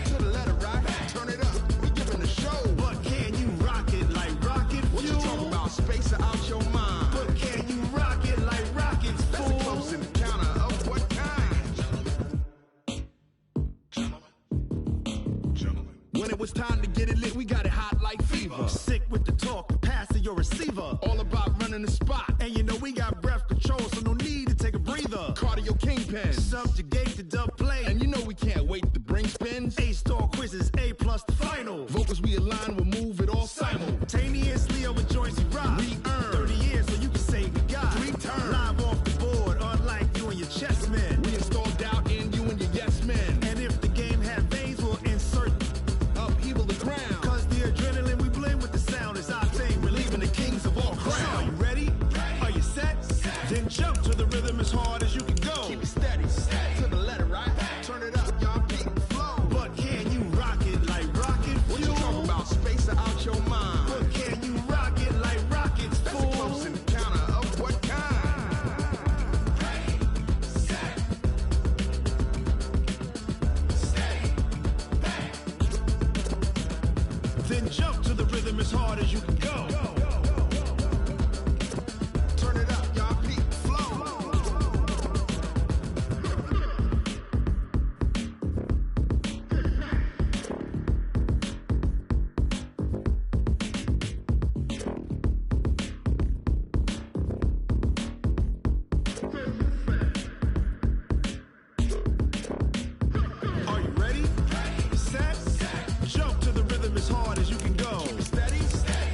S3: to the letter rock. Turn it up, we giving a show. But can you rock it like it's time to get it lit, we got it hot like fever. Sick with the talk, the pass to your receiver. All about running the spot. And you know we got breath control, so no need to take a breather. Cardio kingpin, subjugate the dub play. And you know we can't wait to bring spins. A-star quizzes, A+ the final. Vocals we align, we'll move it all simultaneously over joints we rock. We earn 30 years, so you can say we got 3 turns. Live off the board, unlike you and your chess men. We install doubt in you and your yes men. And if the game had veins, we'll insert upheaval the ground. Cause the adrenaline we blend with the sound is our thing, relieving the kings of all crowns. So are you ready? Are you set? Then jump to the rhythm as hard as you can go. Keep it steady, to the letter, right? Turn it up, y'all, keep the flow. But can you rock it like rocket fuel? What you talking about? Space out your mind. But can you rock it like rockets, fool? That's a close encounter of what kind? Ready, set, stay, back. Then jump to the rhythm as hard as you can go. Turn it up, y'all, keep the flow. Are you ready? Set, jump to the rhythm as hard as you can go. Keep it steady,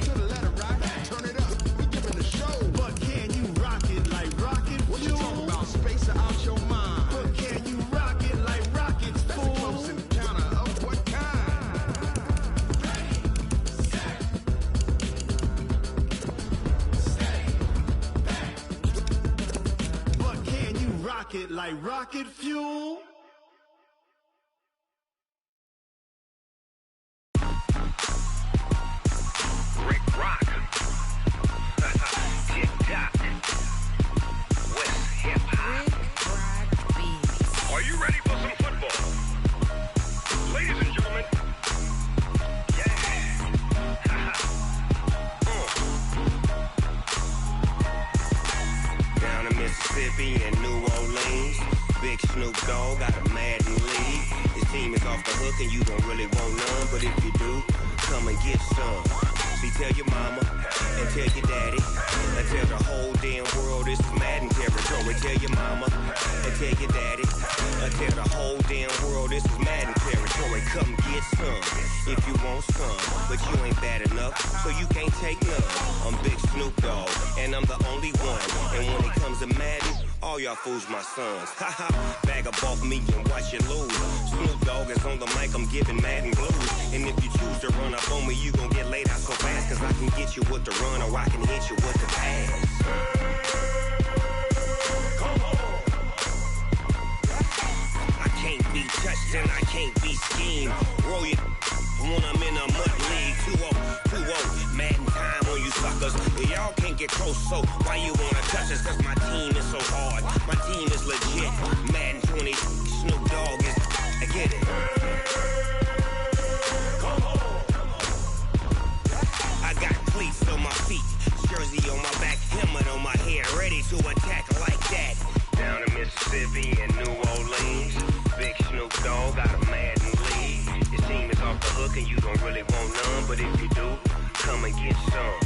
S3: to the letter, right? Turn it up, we giving the show. But can you rock it like rocket fuel? What you talking about? Space out your mind. But can you rock it like rockets, fool? That's a close encounter of what kind? Ready, set, stay, back. But can you rock it like rocket fuel?
S5: Rick Rock. Tick-tock. West hip-hop. Are you ready for some football? Ladies and gentlemen. Yeah.
S9: Down in Mississippi and New Orleans, Big Snoop Dogg got a Madden league. His team is off the hook and you don't really want none, but if you do, come and get some. See, tell your mama and tell your daddy and tell the whole damn world this is Madden territory. Tell your mama and tell your daddy and tell the whole damn world this is Madden territory. Come get some if you want some, but you ain't bad enough, so you can't take none. I'm Big Snoop Dogg and I'm the only one. And when it comes to Madden, all y'all fools my sons. Haha, bag up off me and watch you lose. Snoop Dogg is on the mic, I'm giving Madden blues. And if you choose to run up on me, you gon' get laid out so fast. Cause I can get you with the run or I can hit you with the pass. I can't be touched and I can't be schemed. Roll you when I'm in a mud league. 2-0, Madden time on you suckers. Y'all can't get close, so why you wanna touch us? Cause my team is so hard, my team is legit. Madden 20, Snoop Dogg is, I get it. I got cleats on my feet, jersey on my back, helmet on my head, ready to attack like that. Down in Mississippi and New Orleans, Big Snoop Dogg got a Madden league. Your team is off the hook and you don't really want none, but if you do, come and get some.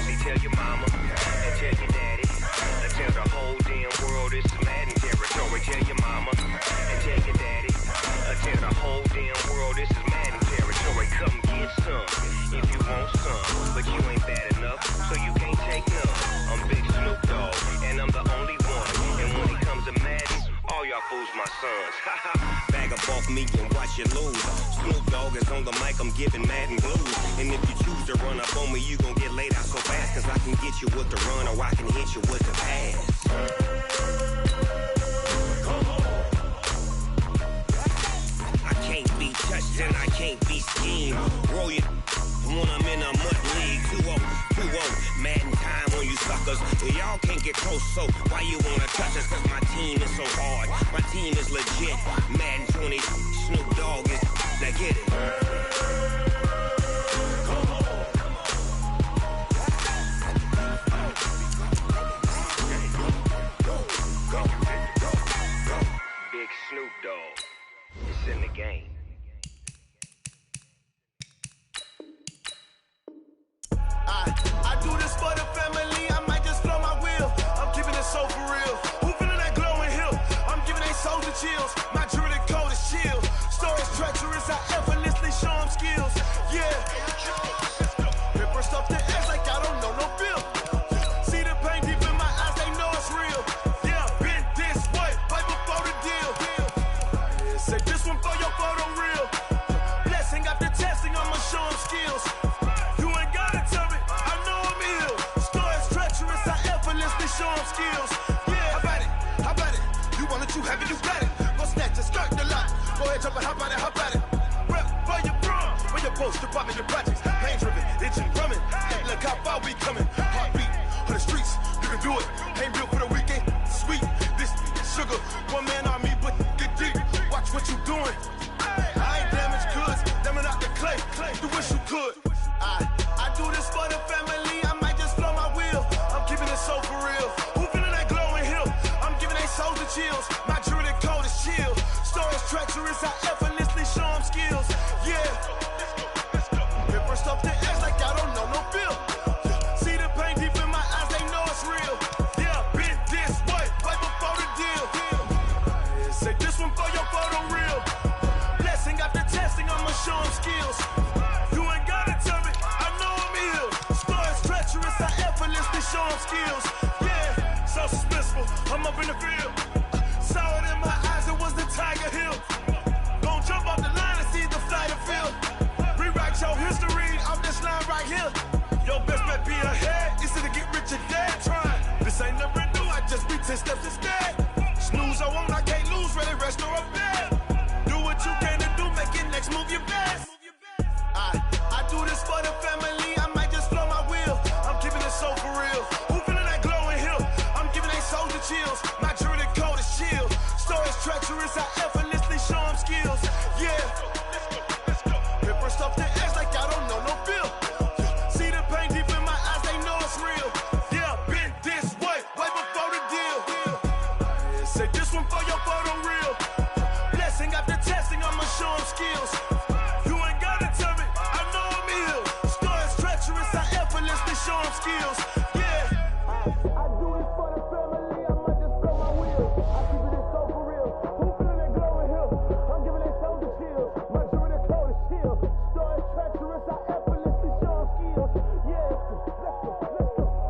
S9: See, tell your mama and tell your daddy and tell the whole damn world this is Madden territory. Tell your mama and tell your daddy and tell the whole damn world this is Madden territory. Come get some if you want some, but you ain't bad enough, so you can't take none. I'm Big Snoop Dogg and I'm the only one. And when it comes to Madden, all y'all fools my sons. Bag up off me and watch you lose. Snoop Dogg is on the mic, I'm giving Madden blues. And if you choose to run up on me, you gon' get laid out so fast. Cause I can get you with the run or I can hit you with the pass. I can't be touched and I can't be schemed. Roll you when I'm in a mud league. 2-0, Madden time on you suckers. Y'all can't get close, so why you wanna touch us? Cause my team is so hard, my team is legit. Madden 20, Snoop Dogg is, now get it. Big Snoop Dogg, it's in the game.
S3: soul for real. Who feeling that glowing hill? I'm giving they souls the chills. My jewelry code is chill. Stories treacherous, I effortlessly show them skills. Yeah. Ripper stuff the edge like I don't know no feel. See the pain deep in my eyes, they know it's real. Yeah, been this way, right before the deal. Say this one for your photo real. Blessing after testing, I'ma show them skills. You ain't gotta tell me, I know I'm ill. Stories treacherous, I effortlessly show them skills. Yeah, how about it? You want it, you have it, you got it. Go snatch it, skirt the lot. Go ahead, jump it, how about it? Rep for your brum, for your post, department, your projects. Pain driven, itching, drumming. Hey, look how far we coming. Heartbeat for the streets, you can do it. Ain't built for the weekend, sweet. This sugar, one man army, but get deep. Watch what you doing. I ain't damaged goods, damn out the clay. You wish you could. I do this for the family, I might just blow my wheel. I'm keeping it so for real. Who feeling that glowing hill? I'm giving they souls the chills. My jewelry code is chill. Stories treacherous, I effortlessly show them skills. Yeah. Ripper stuff the edge like I don't know no feel. See the pain deep in my eyes, they know it's real. Yeah, been this way, right before the deal. Say this one for your photo real. Blessing after testing, I'ma show them skills. You ain't gotta tell me, I know I'm ill. Stories treacherous, I effortlessly show them skills. Yeah, so suspenseful, I'm up in the field. Saw it in my eyes, it was the Tiger Hill. Gon' jump off the line and see the flight of field. Rewrite your history, I'm this line right here. Your best bet be ahead, easy to get rich or dead. Trying, this ain't never new, I just be 10 steps instead. Snooze I won't, I can't lose, ready, rest or up bed. Do what you can to do, make it next move your best. I do this for the family, I might just blow my wheel. I'm keeping it so for real. Who feeling that glowing hill? I'm giving they souls the chills. My jewelry code is chill. Stories treacherous, I effortlessly show them skills. Yeah. Ripper stuff the edge like I don't know no feel. See the pain deep in my eyes, they know it's real. Yeah, been this way, right before the deal. Say this one for your photo real. Blessing after testing, I'ma show them skills. You ain't gotta tell me, I know I'm ill. Stories treacherous, I effortlessly show them skills. Yeah. I do this for the family, I might just blow my wheel. I keep it so for real. Who feeling that glowing hill? I'm giving they souls the chills. My jewelry code is chill. Stories treacherous, I effortlessly show them skills. Yeah, let's go.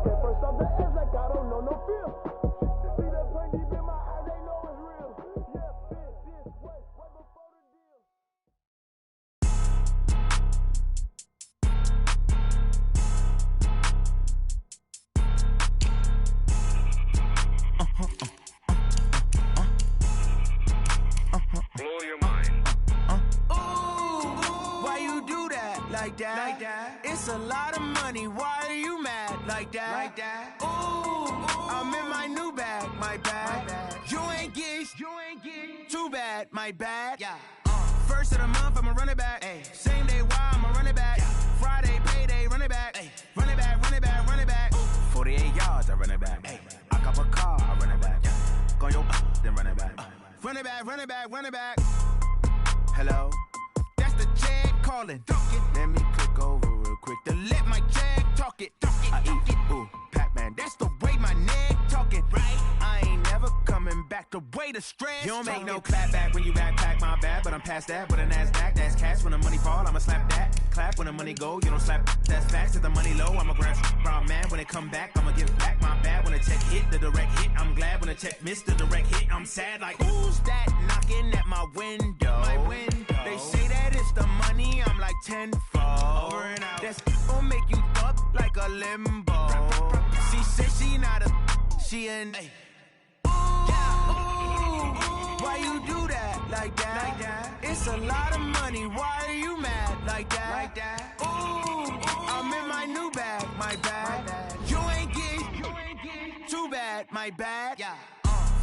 S3: Get first off the edge like I don't know no feel. See that pain deep in my eyes, they know it's real. Yeah, been this way, right before the deal.
S9: Blow your mind.
S7: Why you do that? Like that? It's a lot of money. Why are you mad? Like that? Ooh, I'm in my new bag. My bad. You ain't get. Too bad. My bad. Yeah. First of the month, I'ma run it back. Ay. Same day, why I'ma run it back. Friday, payday, run it back. Ay. Run it back. 48 yards, I run it back. Ay. I cop a car, I run it back. Go your then run it back. Run it back. Hello? That's the Jag calling. Let me click over real quick to let my Jag talk it. I eat, ooh, Pac-Man. That's the way my neck talking. Right? I ain't never coming back the way the stress. You don't make no clap back when you backpack, my bad. But I'm past that with a NASDAQ. That's cash when the money fall. I'ma slap that. Clap when the money go. You don't slap. That's facts. If the money low, I'ma grab brown man. When it come back, I'ma give back. My bad when the check hit, the direct hit. I'm glad when the check missed the direct hit. I'm sad like, who's that knocking at my window? They say that it's the money. I'm like tenfold. Over and out. That's gon' make you up like a limbo. She said she not a. She an. Why you do that? Like that? It's a lot of money. Why are you mad? Like that? Ooh, I'm in my new bag. My bad. You ain't get. Too bad. My bad. Yeah.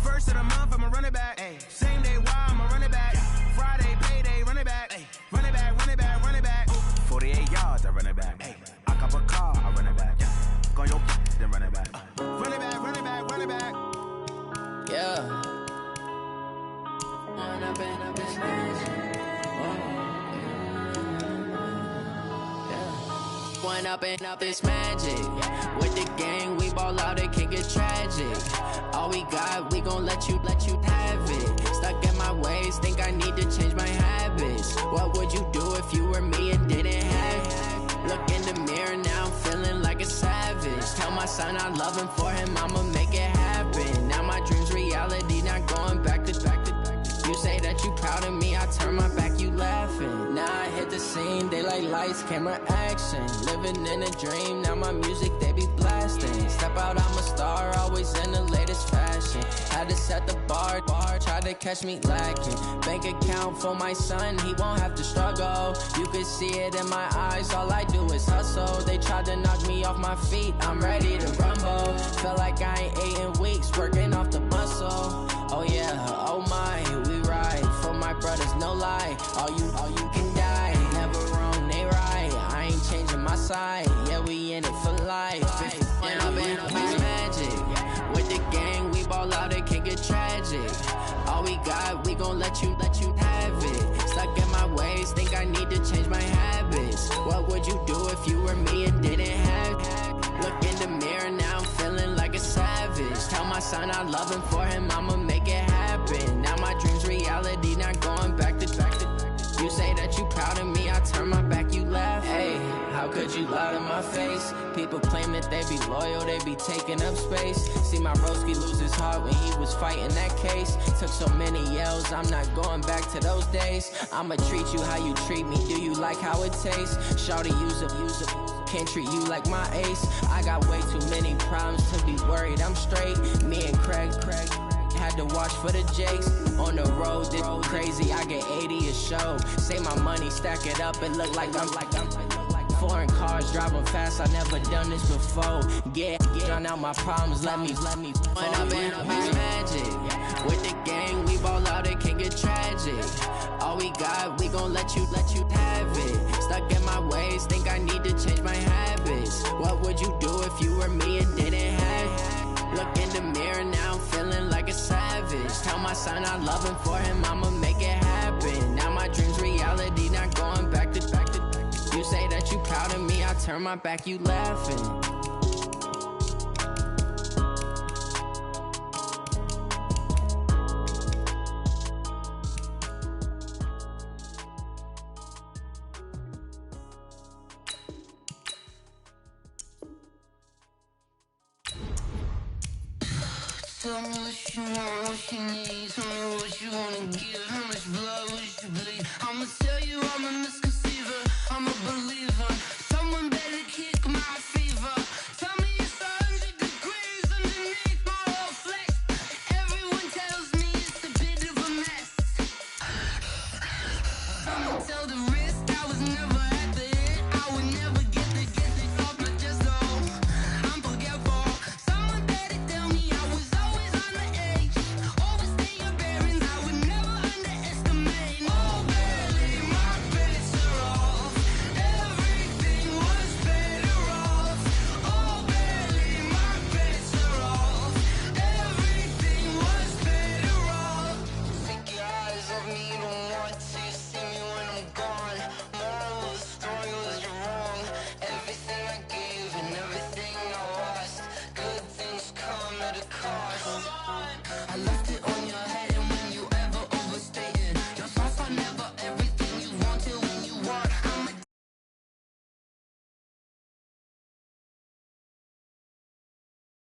S7: First of the month, I'ma run it back. Ay. Same day, why I'ma run it back. Friday, payday, run it back. Ay. Run it back. 48 yards, I run it back. Ay. I cop a car, I run it back. Go your then run it back. Run it back.
S10: Yeah. Run up in this One up this magic. With the gang, we ball out, it can get tragic. All we got, we gon' let you have it. Stuck in my ways, think I need to change my habits. What would you do if you were me and didn't have it? Look in the mirror now, I'm feeling like a savage. Tell my son I love him, for him I'ma make it happen. Now my dream's reality, not going back to. You say that you proud of me, I turn my back, you laughing. Now I hit the scene, they like lights, camera, action. Living in a dream, now my music, they be blasting. Step out, I'm a star, always in the latest fashion. Had to set the bar, tried to catch me lacking. Bank account for my son, he won't have to struggle. You can see it in my eyes, all I do is hustle. They tried to knock me off my feet, I'm ready to rumble. Feel like I ain't ate in weeks, working off the muscle. Oh yeah, oh my, we ride for my brothers, no lie. All you can die, never wrong, they right. I ain't changing my side, yeah, we in it for life. And I've been magic with the gang, we ball out, it can get tragic. All we got, we gon' let you have it. Stuck in my ways, think I need to change my habits. What would you do if you were me and didn't have it? Look in the mirror now, I'm feeling like a savage. Tell my son I love him, for him I'ma make it happen. Now my dream's reality, not going back to. You say that you proud of me, I turn my back, you laugh. Hey, how could you lie to my face? People claim that they be loyal, they be taking up space. See my broski lose his heart when he was fighting that case. Took so many yells, I'm not going back to those days. I'ma treat you how you treat me, do you like how it tastes? Shawty, use it. Can't treat you like my ace. I got way too many problems to be worried, I'm straight. Me and Craig had to watch for the Jakes. On the road, this crazy, I get 80 a show. Say my money, stack it up, it look like I'm foreign cars driving fast, I never done this before. Get drown out my problems, let me When I've been magic with the gang, we ball out, it can get tragic. All we got, we gon' let you have it. Stuck in my ways, think I need to change my habits. What would you do if you were me and didn't have it? Look in the mirror now, I'm feeling like a savage. Tell my son I love him, for him I'ma make it happen. Now my dream's reality, not going back to. You say that you proud of me, I turn my back, you laughing.
S11: Tell me what you want, what you need. Tell me what you wanna give. How much blood would you bleed? I'ma tell you I'm a misconceiver, I'm a believer.